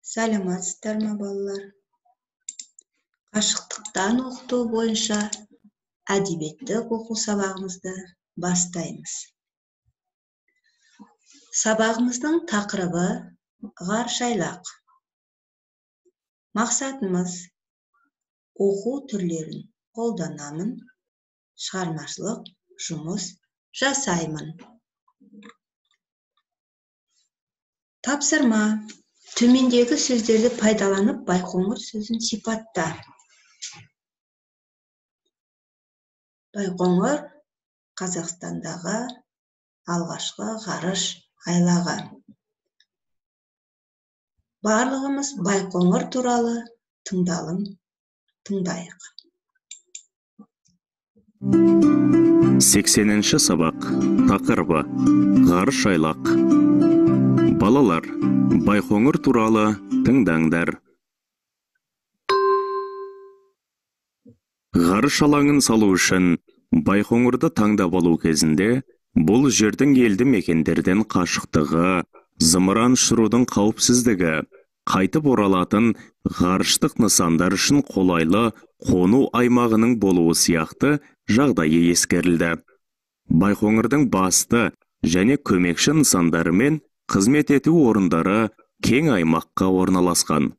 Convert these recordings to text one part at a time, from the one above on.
Саламатсыздар ма, балалар? Қашықтықтан оқыту бойынша әдебиеттік оқу сабағымызды бастаймыз. Сабағымыздың тақырыбы ғарышайлақ. Мақсатымыз оқу түрлерін қолданамын, шығармашылық жұмыс жасаймын. Тапсырма. Төмендегі сөздерді пайдаланып Байқоңыр сөзін сипатта. Байқоңыр Қазақстандағы алғашқы ғарыш айлағы. Барлығымыз Байқоңыр туралы тыңдайық. 80-ші сабақ. Тақырыбы ғарыш айлақ. Балалар, Байқоңыр туралы тыңдаңдар. Ғарыш алаңын салу үшін Байқоңырды таңдап алу кезінде бұл жердің елді мекендерден қашықтығы, зымыран ұшырудың қауіпсіздігі, қайтып оралатын ғарыштық нысандар үшін қолайлы қону аймағының болуы сияқты жағдайы ескерілді. Байқоңырдың басты және көмекші нысандары мен қызмет ету орындары кең аймаққа орналасқан.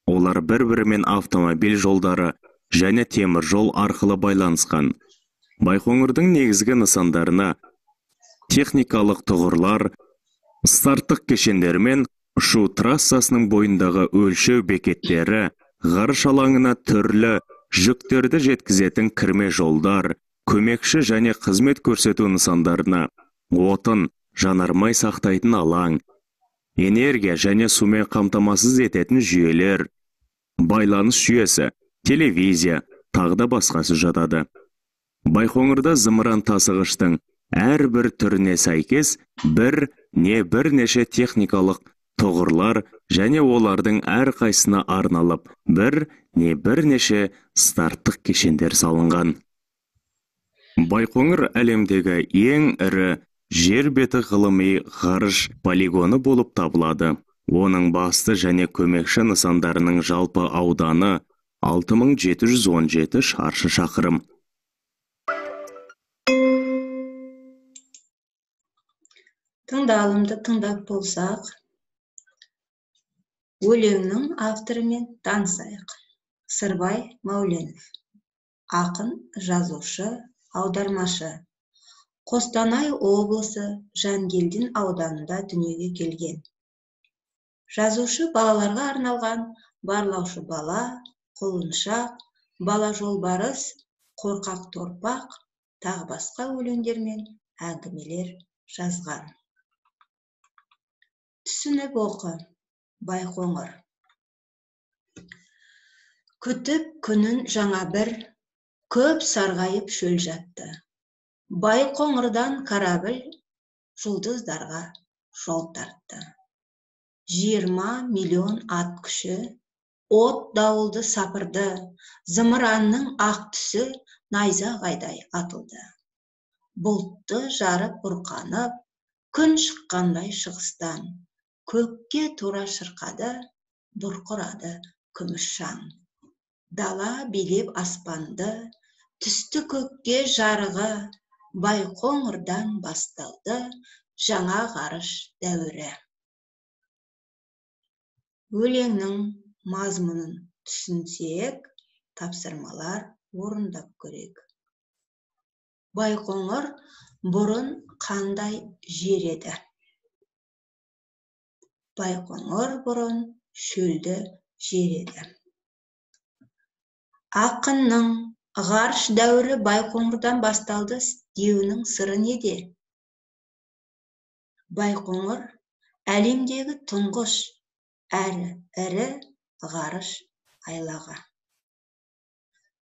Олар бір-бірімен автомобиль жолдары және темір жол арқылы байланысқан. Байқоңырдың негізгі нысандарына техникалық тұғырлар, старттық кешендер мен ұшу трассасының бойындағы өлшеу бекеттері, ғарыш алаңына түрлі жүктерді жеткізетін кірме жолдар, көмекші және қызмет көрсету нысандарына отын, жанармай сақтайтын алаң, энергия және сумен қамтамасыз ететін жүйелер, байланыс жүйесі, телевизия, тағда басқасы жатады. Байқоңырда зымыран тасығыштың әрбір түріне сәйкес бірнеше техникалық тұғырлар және олардың әрқайсына арналып бірнеше старттық кешендер салынған. Байқоңыр әлемдегі ең ірі жер беті ғылыми ғарыш полигоны болып табылады. Оның басты және көмекші нысандарының жалпы ауданы 6717 шаршы шақырым. Тыңдалымды тыңдап болсақ, өлеңнің авторымен танысайық. Сырбай Мәуленов, ақын, жазушы, аудармашы. Қостанай облысы Жангелдин ауданында дүниеге келген. Жазушы балаларға арналған Барлаушы бала, Құлыншақ, Бала жолбарыс, Қорқақ торпақ, тағы басқа өлеңдер мен әңгімелер жазған. Түсініп оқы. Байқоңыр. Күтіп күнін жаңа бір, көп сарғайып шөл жатты. Байқоңырдан корабль жұлдыздарға жол тартты. 20 миллион ат күші, от дауылды сапырды, зымыранның ақ түсі найзағайдай атылды. Бұлтты жарып бұрқанып, күн шыққандай шығыстан, көкке тура шырқады, бұрқырады күміс шаң. Дала билеп аспанды, түсті көкке жарығы, Байқоңырдан басталды жаңа ғарыш дәуірі. Өлеңнің мазмұнын түсінсек, тапсырмалар орындап көрейік. Байқоңыр бұрын қандай жер еді? Байқоңыр бұрын шөлді жер еді. Ақынның ғарыш дәуірі Байқоңырдан басталды деуінің сыры неде? Байқоңыр әлемдегі тұңғыш әрі ірі ғарыш айлағы.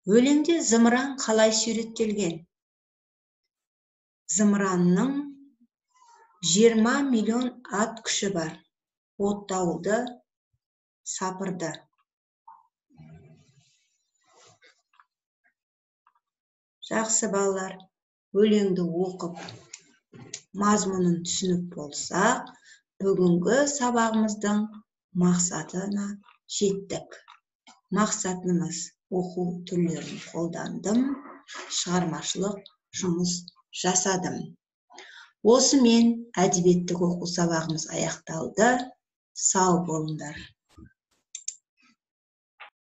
Өлеңде зымыран қалай суреттелген? Зымыранның 20 миллион ат күші бар. От дауылды сапырды. Жақсы балалар, өлеңді оқып, мазмұнын түсініп болсақ, бүгінгі сабағымыздың мақсатына жеттік. Мақсатымыз оқу түрлерін қолдандым, шығармашылық жұмыс жасадым. Осымен әдебиеттік оқу сабағымыз аяқталды. Сау болыңдар.